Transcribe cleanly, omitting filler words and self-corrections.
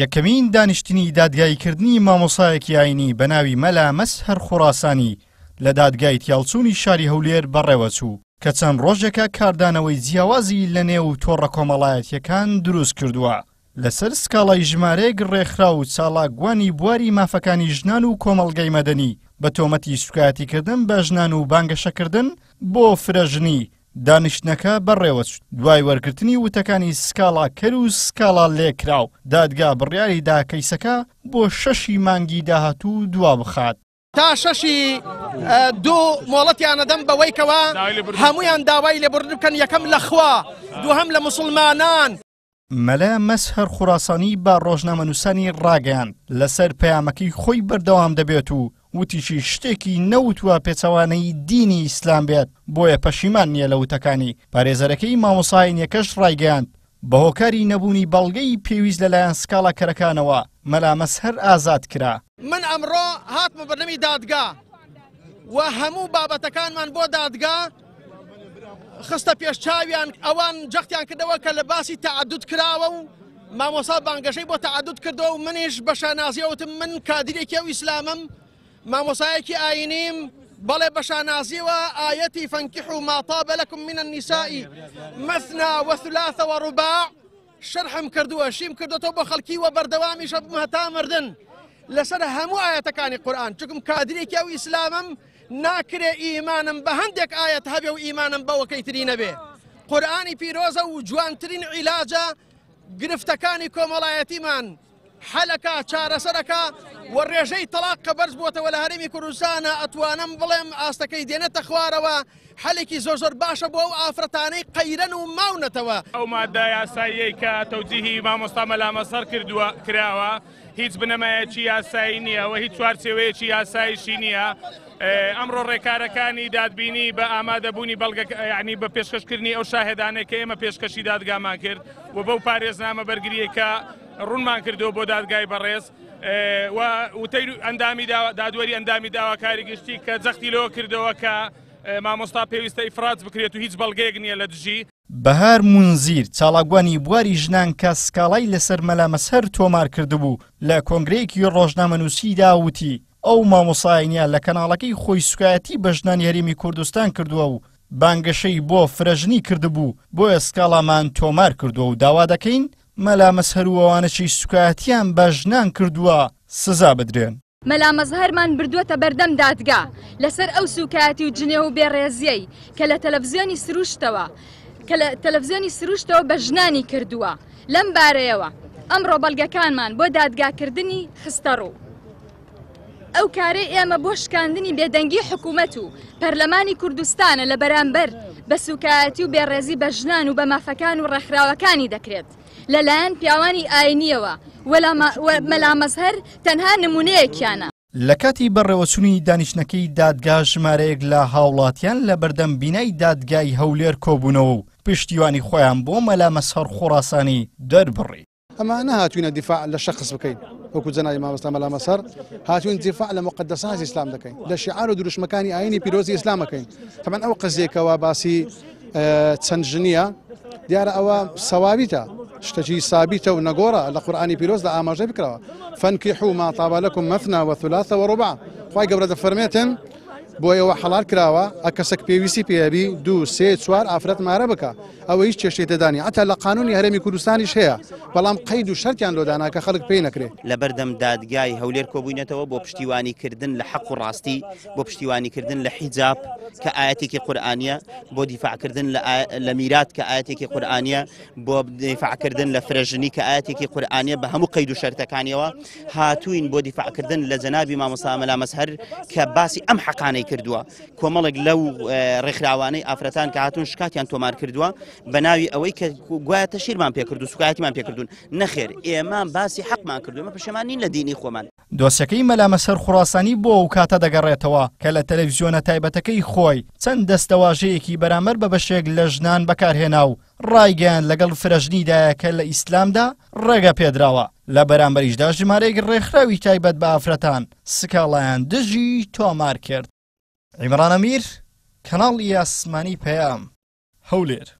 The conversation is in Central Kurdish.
یەکەمین دانیشتنی دادگاییکردنی مامۆسایەکی ئاینی بە ناوی مەلا مەسهەر خوڕاسانی لە دادگای تیاڵچوونی شاری هەولێر بەڕێوەچوو کە چەند ڕۆژێکە کاردانەوەی جیاوازی لە نێو تۆڕە کۆمەڵایەتیەکان دروست کردووە لەسەر سکاڵای ژمارەیەک ڕێکخرا و چالاکگوانی بواری مافەکانی ژنان و کۆمەڵگەی مەدەنی بە تۆمەتی سوکایەتیکردن بە ژنان و بانگەشەکردن بۆ فرەژنی دانیشتنەکە بەڕێوەچوو دوای وەرگرتنی وتەکانی سکاڵا کەر و سکاڵا لێکراو دادگا بڕیاریدا کەیسەکە بۆ 6 مانگی داهاتوو دوا بخات تا 6 دوو مۆڵەتیان ئەدەم بەوەیکەوە هەمویان داوای لێبوردن بکەن یەکەم لە خوا دووهەم لە موسڵمانان. مەلا مەسهەر خوڕاسانی با ڕۆژنامەنووسانی ڕاگەیاند لەسەر پەیامەکەی خۆی بەردەوام دەبێت و وتیشی شتێکی نەوتووە پێچەوانەی دینی ئیسلام بێت بۆیە پەشیمان نییە لە وتەکانی پارێزەرەکەی مامۆسایەکەش ڕایگەیاند بە هۆکاری نەبوونی بەڵگەی پێویست لەلایەن سکاڵا کەرەکانەوە مەلا مەسهەر ئازاد کرا. من ئەمڕۆ هاتمە بەردەمی دادگا و هەموو بابەتەکانمان بۆ دادگا خستە پێشچاویان ئەوان جەختیان کردەوە کە لە باسی تەعەدود کراوە و مامۆسا بانگەشەی بۆ تەعەدود کردەوە و منیش بە شانازیەوتم من کادیرێکی ئەو ئیسلامم مامۆسایەکی ئاینیم بەڵێ بە شانازیەوە ئایەتی فەنکیحوا ما طاب لەکم من النساء مثنى وثلاث ورباع شەرحم کردووە شیم کردوەوە بۆ خەڵکی و بەردەوامیش بم هەتا مردن لەسەر هەموو ئاەتەکانی قورئان چونکم کادرێکی ئەو ئیسلامم ناکرێ ئیمانم بە هەندێک ئاەت هەبێ و ئیمانم بەوەکەی تری نەبێ. قورئانی پیرۆزە و جوانترین عیلاجە گرفتەکانی کۆمەڵایەتیمان حەلەکە چارەسەرەکە و ڕێژەی تەلاق کە بەرز بووەتەوە لە هەرێمی کوردستانە ئەتوانم بڵێم ئاستەکەی دێنێتە خوارەوە حەلێکی زۆر باشە بۆ ئەو ئافرەتانەی قەیرەن و ماونەتەوە. ئەو مادە یاساییەی کە تەوجیهی مامۆستا مەلا مەسهەر کراوە هیچ بنەمایەکی یاسایی نییە و هیچ چوارچێوەیەکی یاساییشی نییە. ئەمڕۆ ڕێکارەکانی دادبینی بە ئامادەبوونی بەڵگە یعنی بە پێشکەشکردنی ئەو شاهێدانەی کە ئێمە پێشکەشی دادگامان کرد و بەو پارێزنامە بەرگریەکە ڕوونمان کردەوە بۆ دادگای بەڕێز و وتەی ئەندامی دادوەری ئەندامی داواکاری گشتی کە جەختی لەوە کردەوە کە مامۆستا پێویستە ئیفرات بکرێت و هیچ بەڵگەیەک نییە لە دژی. بەهار مونزیر چالاکوانی بواری ژنان کە سکاڵای لەسەر مەلا مەسهەر تۆمار کردبوو لە کۆنگرەیەکی ڕۆژنامەنووسیدا وتی ئەو مامۆسایەنە لە کەناڵەکەی خۆی سوکایەتی بە ژنانی هەرێمی کوردستان کردووە و بانگەشەی بۆ فرەژنی کردبوو بۆیە سکاڵامان تۆمار کردووە و داوا دەکەین مەلا مەسهەر و ئەوانەی سوکایەتیان بە ژنان کردووە سزا بدرێن. مەلا مەزهەرمان بردووەتە بەردەم دادگا لەسەر ئەو سوکایەتی و جنێ و بێڕێزیەی کە لە تەلەڤیزیۆنی سروشتەوە بە ژنانی کردووە. لەم بارەیەوە ئەمڕۆ بەڵگەکانمان بۆ دادگاکردنی خستە ڕوو. ئەو کارەی ئێمە بۆ شکاندنی بێدەنگی حکوومەت و پەرلەمانی کوردستانە لە بەرامبەر بە سوکایەتی و بێڕێزی بە ژنان و بە مافەکان و ڕێکخراوەکانی دەکرێت لەلایەن پیاوانی ئاینیەوە مەلا مەزهەر تەنها نمونەیەکیانە. لە کاتی بەڕێوەچوونی دانیشتنەکەی دادگا ژمارەیەک لە هاوڵاتیان لە بەردەم بینای دادگای هەولێر کۆبوونەوە و پشتیوانی خۆیان بۆ مەلا مەسهەر خوڕاسانی دەربڕی. ئەمە نەهاتوینە دیفاع لە شەخص بکەین وەکو جەنابی مامۆستا مەلا مەسهەر هاتوین دیفاع لە مقدسات ئیسلام دەکەین لە شیعار و دروشمەکانی ئاینی پیرۆزی ئیسلامەکەین. تەمان ئەو قزیێکەوە باسی چەند ژنیە دیارە ئەوە سەوابیتە شتێکی سابیتە و نەگۆڕە لە قورئانی پیرۆز لە ئاماژە بکرەوە فەنکیحوا ما طاب لەکم مثنى وثلاث ورباع خوای گەورە دەفەرمێتن بۆ ئێوە حەڵال کراوە ئە کەسێک پێویستی پێبی 2 3 4 ئافرەت مارە بکە ئەوە هیچ کێشەی تێدانی حتا لە قانونی هەرێمی کوردستانیش هەیە بەڵام قەید و شەرتیان لۆدانا کە خەڵک پێی نەکرێت. لە بەردەم دادگای هەولێر کۆبوونەتەوە بۆ پشتیوانیکردن لە حەق و ڕاستی بۆ پشتیوانیکردن لە حیجاب کە ئاەتێکی قورئانیە بۆ دیفاعکردن لە میرات کە ئاەتێکی قورئانیە بۆ دیفاعکردن لە فرەژنی کە ئاەتێکی قورئانیە بە هەموو قەید و شەرتەکانیەوە هاتوین بۆ دیفاعکردن لە جەنابی مامۆستا مەلا مەزهەر کە باسی ئەم حەقانەی کردووە کۆمەڵێک لەو ڕێکخراوانەی ئافرەتان کە هاتوون شکاتیان تۆمار کردووە بە ناوی ئەوەی کە گوایە تەشیرمان پێکردو سوکایەتیمان پێکردوون نەخێر ئێمە باسی حەقمان کردو ئێمە پەشیمان نین لە دینی خۆمان. دۆسیەکەی مەلا مەسهەر خوڕاسانی بۆ ئەو کاتە دەگەڕێتەوە کە لە تەلەڤیزیۆنە تایبەتەکەی خۆی چەند دەستەواژەیەکی بەرامبەر بە بەشێک لە ژنان بەکارهێنا و ڕایگەیان لەگەڵ فرەژنیدایە کە لە ئیسلامدا ڕێگە پێدراوە لە بەرامبەریشدا ژمارەیەک ڕێکخراوی تایبەت بە ئافرەتان سکاڵایان دژی تۆمار کرد. عیمران ئەمیر کەناڵی ئاسمانی پەیام هەولێر.